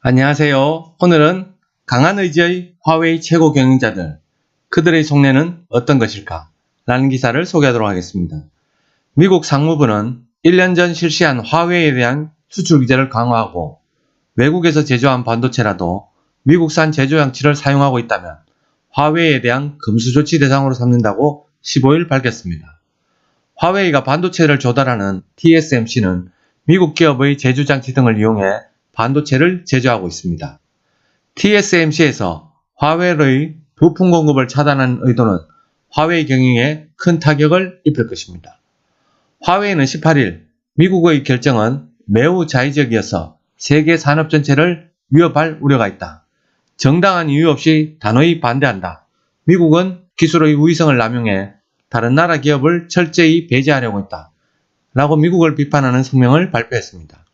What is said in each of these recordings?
안녕하세요. 오늘은 강한 의지의 화웨이 최고 경영자들, 그들의 속내는 어떤 것일까? 라는 기사를 소개하도록 하겠습니다. 미국 상무부는 1년 전 실시한 화웨이에 대한 수출 규제를 강화하고 외국에서 제조한 반도체라도 미국산 제조 장치를 사용하고 있다면 화웨이에 대한 금수 조치 대상으로 삼는다고 15일 밝혔습니다. 화웨이가 반도체를 조달하는 TSMC는 미국 기업의 제조 장치 등을 이용해 반도체를 제조하고 있습니다. TSMC에서 화웨이의 부품 공급을 차단하는 의도는 화웨이 경영에 큰 타격을 입힐 것입니다. 화웨이는 18일 미국의 결정은 매우 자의적이어서 세계 산업 전체를 위협할 우려가 있다. 정당한 이유 없이 단호히 반대한다. 미국은 기술의 우위성을 남용해 다른 나라 기업을 철저히 배제하려고 했다. 라고 미국을 비판하는 성명을 발표했습니다.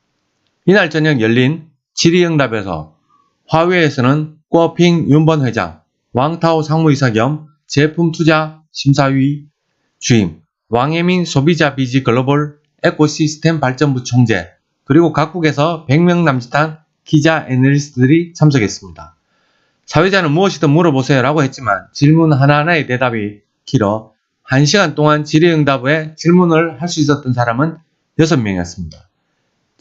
이날 저녁 열린 질의응답에서 화웨이에서는 궈핑 윤번 회장, 왕타오 상무이사 겸 제품투자심사위 주임, 왕혜민 소비자비지 글로벌 에코시스템 발전부 총재, 그리고 각국에서 100명 남짓한 기자 애널리스트들이 참석했습니다. 사회자는 무엇이든 물어보세요 라고 했지만 질문 하나하나의 대답이 길어 1시간 동안 질의응답에 질문을 할 수 있었던 사람은 6명이었습니다.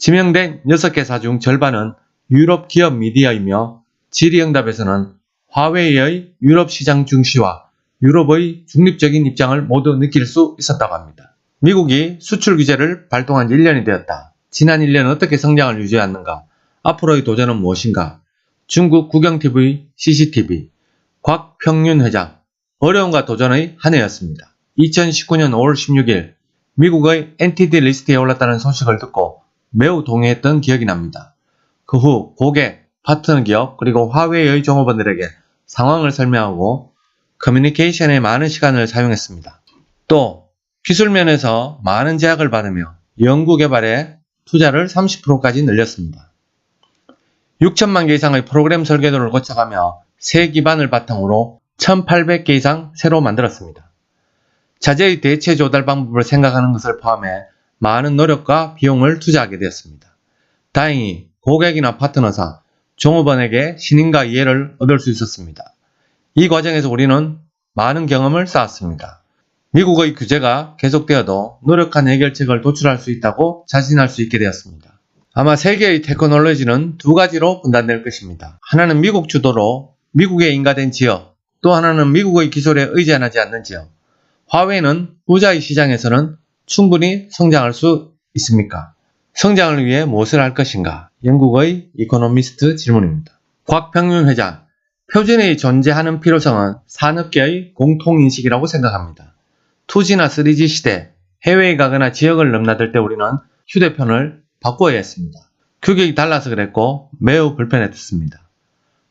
지명된 6개사 중 절반은 유럽 기업 미디어이며 질의응답에서는 화웨이의 유럽 시장 중시와 유럽의 중립적인 입장을 모두 느낄 수 있었다고 합니다. 미국이 수출 규제를 발동한 지 1년이 되었다. 지난 1년 어떻게 성장을 유지해왔는가? 앞으로의 도전은 무엇인가? 중국 국영TV, CCTV, 곽평윤 회장, 어려움과 도전의 한 해였습니다. 2019년 5월 16일 미국의 엔티티 리스트에 올랐다는 소식을 듣고 매우 동요했던 기억이 납니다. 그 후 고객, 파트너 기업 그리고 화웨이의 종업원들에게 상황을 설명하고 커뮤니케이션에 많은 시간을 사용했습니다. 또 기술 면에서 많은 제약을 받으며 연구개발에 투자를 30%까지 늘렸습니다. 6천만 개 이상의 프로그램 설계도를 고쳐가며 새 기반을 바탕으로 1,800개 이상 새로 만들었습니다. 자재의 대체 조달 방법을 생각하는 것을 포함해 많은 노력과 비용을 투자하게 되었습니다. 다행히 고객이나 파트너사, 종업원에게 신임과 이해를 얻을 수 있었습니다. 이 과정에서 우리는 많은 경험을 쌓았습니다. 미국의 규제가 계속되어도 노력한 해결책을 도출할 수 있다고 자신할 수 있게 되었습니다. 아마 세계의 테크놀로지는 두 가지로 분단될 것입니다. 하나는 미국 주도로 미국에 인가된 지역, 또 하나는 미국의 기술에 의존하지 않는 지역. 화웨이는 후자의 시장에서는 충분히 성장할 수 있습니까? 성장을 위해 무엇을 할 것인가? 영국의 이코노미스트 질문입니다. 곽평윤 회장, 표준이 존재하는 필요성은 산업계의 공통인식이라고 생각합니다. 2G나 3G 시대, 해외에 가거나 지역을 넘나들 때 우리는 휴대폰을 바꿔야 했습니다. 규격이 달라서 그랬고 매우 불편했습니다.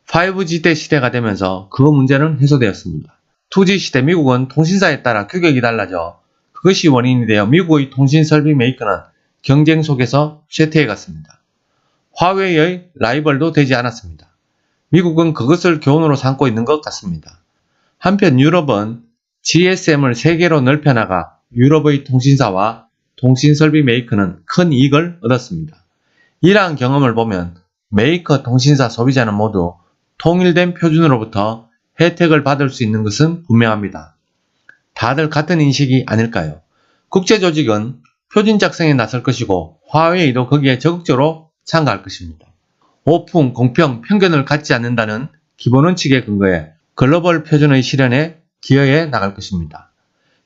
5G 때 시대가 되면서 그 문제는 해소되었습니다. 2G 시대 미국은 통신사에 따라 규격이 달라져 그것이 원인이 되어 미국의 통신 설비 메이커는 경쟁 속에서 쇠퇴해 갔습니다. 화웨이의 라이벌도 되지 않았습니다. 미국은 그것을 교훈으로 삼고 있는 것 같습니다. 한편 유럽은 GSM을 세계로 넓혀나가 유럽의 통신사와 통신설비 메이커는 큰 이익을 얻었습니다. 이러한 경험을 보면 메이커, 통신사, 소비자는 모두 통일된 표준으로부터 혜택을 받을 수 있는 것은 분명합니다. 다들 같은 인식이 아닐까요? 국제조직은 표준 작성에 나설 것이고 화웨이도 거기에 적극적으로 참가할 것입니다. 오픈, 공평, 편견을 갖지 않는다는 기본 원칙에 근거해 글로벌 표준의 실현에 기여해 나갈 것입니다.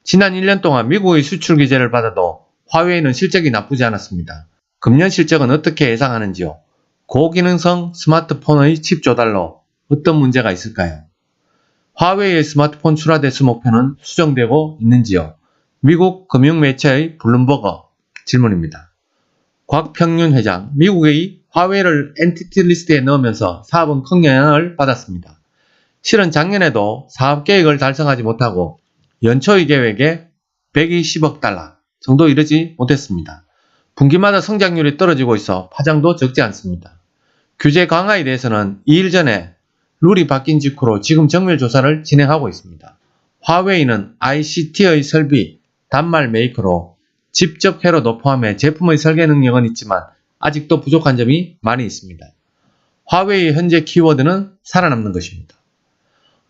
지난 1년 동안 미국의 수출 규제를 받아도 화웨이는 실적이 나쁘지 않았습니다. 금년 실적은 어떻게 예상하는지요? 고기능성 스마트폰의 칩 조달로 어떤 문제가 있을까요? 화웨이의 스마트폰 출하 대수 목표는 수정되고 있는지요? 미국 금융매체의 블룸버거 질문입니다. 곽평윤 회장, 미국의 화웨이를 엔티티 리스트에 넣으면서 사업은 큰 영향을 받았습니다. 실은 작년에도 사업 계획을 달성하지 못하고 연초의 계획에 120억 달러 정도 이르지 못했습니다. 분기마다 성장률이 떨어지고 있어 파장도 적지 않습니다. 규제 강화에 대해서는 2일 전에 룰이 바뀐 직후로 지금 정밀 조사를 진행하고 있습니다. 화웨이는 ICT의 설비, 단말 메이커로 직접 회로도 포함해 제품의 설계 능력은 있지만 아직도 부족한 점이 많이 있습니다. 화웨이의 현재 키워드는 살아남는 것입니다.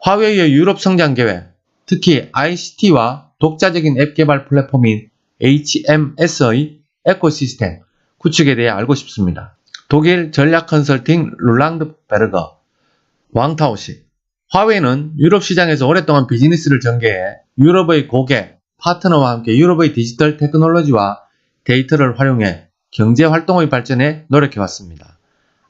화웨이의 유럽 성장 계획, 특히 ICT와 독자적인 앱 개발 플랫폼인 HMS의 에코시스템 구축에 대해 알고 싶습니다. 독일 전략 컨설팅 롤랑드 베르거, 왕타오시. 화웨이는 유럽 시장에서 오랫동안 비즈니스를 전개해 유럽의 고객, 파트너와 함께 유럽의 디지털 테크놀로지와 데이터를 활용해 경제 활동의 발전에 노력해왔습니다.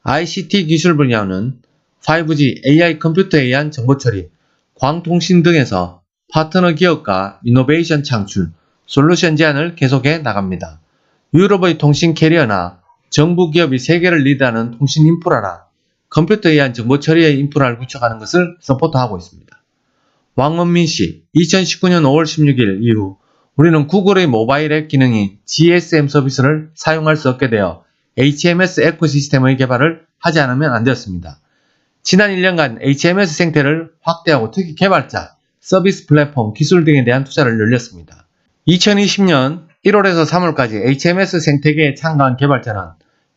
ICT 기술 분야는 5G, AI 컴퓨터에 의한 정보 처리, 광통신 등에서 파트너 기업과 이노베이션 창출, 솔루션 제안을 계속해 나갑니다. 유럽의 통신 캐리어나 정부 기업이 세계를 리드하는 통신 인프라나 컴퓨터에 의한 정보 처리의 인프라를 구축하는 것을 서포트하고 있습니다. 왕원민 씨, 2019년 5월 16일 이후 우리는 구글의 모바일 앱 기능인 GSM 서비스를 사용할 수 없게 되어 HMS 에코시스템의 개발을 하지 않으면 안 되었습니다. 지난 1년간 HMS 생태를 확대하고 특히 개발자, 서비스 플랫폼, 기술 등에 대한 투자를 늘렸습니다. 2020년 1월에서 3월까지 HMS 생태계에 참가한 개발자는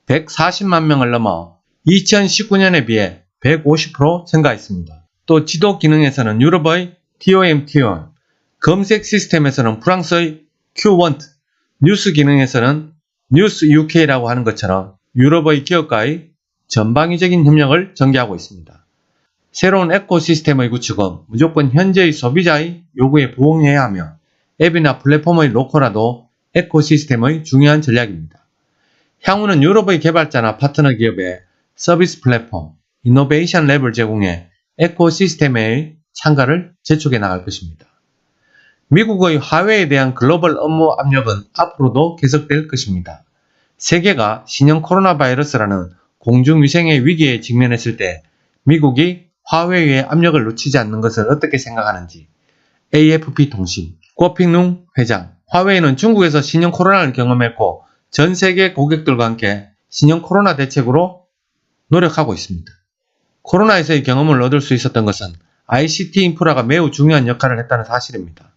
140만 명을 넘어 2019년에 비해 150% 증가했습니다. 또 지도 기능에서는 유럽의 TOM-T1, 검색 시스템에서는 프랑스의 Qwant, 뉴스 기능에서는 뉴스 UK라고 하는 것처럼 유럽의 기업과의 전방위적인 협력을 전개하고 있습니다. 새로운 에코시스템의 구축은 무조건 현재의 소비자의 요구에 부응해야 하며 앱이나 플랫폼의 로컬화도 에코시스템의 중요한 전략입니다. 향후는 유럽의 개발자나 파트너 기업에 서비스 플랫폼, 이노베이션 랩을 제공해 에코시스템의 참가를 재촉해 나갈 것입니다. 미국의 화웨이에 대한 글로벌 업무 압력은 앞으로도 계속될 것입니다. 세계가 신형 코로나 바이러스라는 공중위생의 위기에 직면했을 때 미국이 화웨이의 압력을 놓치지 않는 것을 어떻게 생각하는지 AFP 통신,郭핑룽 회장, 화웨이는 중국에서 신형 코로나를 경험했고 전 세계 고객들과 함께 신형 코로나 대책으로 노력하고 있습니다. 코로나에서의 경험을 얻을 수 있었던 것은 ICT 인프라가 매우 중요한 역할을 했다는 사실입니다.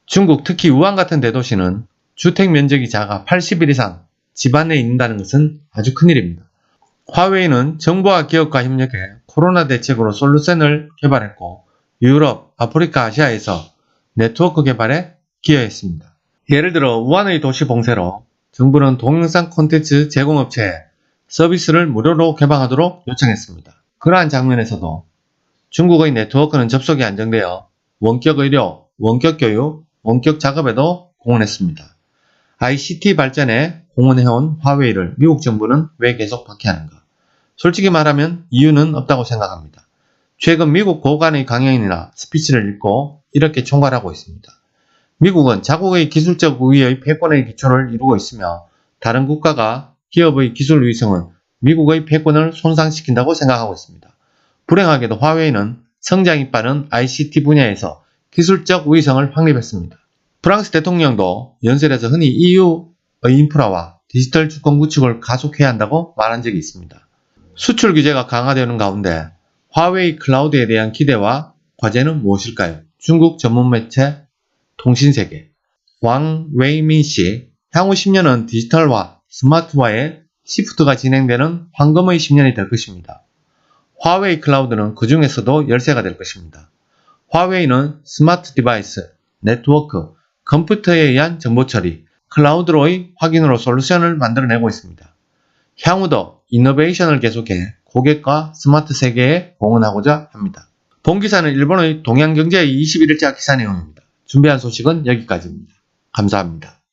중국, 특히 우한 같은 대도시는 주택 면적이 작아 80일 이상 집안에 있는다는 것은 아주 큰일입니다. 화웨이는 정부와 기업과 협력해 코로나 대책으로 솔루션을 개발했고 유럽, 아프리카, 아시아에서 네트워크 개발에 기여했습니다. 예를 들어 우한의 도시 봉쇄로 정부는 동영상 콘텐츠 제공업체에 서비스를 무료로 개방하도록 요청했습니다. 그러한 장면에서도 중국의 네트워크는 접속이 안정되어 원격 의료, 원격 교육, 원격 작업에도 공헌했습니다. ICT 발전에 공헌해온 화웨이를 미국 정부는 왜 계속 박해하는가? 솔직히 말하면 이유는 없다고 생각합니다. 최근 미국 고관의 강연이나 스피치를 읽고 이렇게 총괄하고 있습니다. 미국은 자국의 기술적 우위의 패권의 기초를 이루고 있으며 다른 국가가 기업의 기술 위성은 미국의 패권을 손상시킨다고 생각하고 있습니다. 불행하게도 화웨이는 성장이 빠른 ICT 분야에서 기술적 우위성을 확립했습니다. 프랑스 대통령도 연설에서 흔히 EU의 인프라와 디지털 주권 구축을 가속해야 한다고 말한 적이 있습니다. 수출 규제가 강화되는 가운데 화웨이 클라우드에 대한 기대와 과제는 무엇일까요? 중국 전문 매체 통신세계 왕웨이민 씨, 향후 10년은 디지털화, 스마트화의 시프트가 진행되는 황금의 10년이 될 것입니다. 화웨이 클라우드는 그 중에서도 열쇠가 될 것입니다. 화웨이는 스마트 디바이스, 네트워크, 컴퓨터에 의한 정보 처리, 클라우드로의 확인으로 솔루션을 만들어내고 있습니다. 향후도 이노베이션을 계속해 고객과 스마트 세계에 공헌하고자 합니다. 본 기사는 일본의 동양경제의 21일자 기사 내용입니다. 준비한 소식은 여기까지입니다. 감사합니다.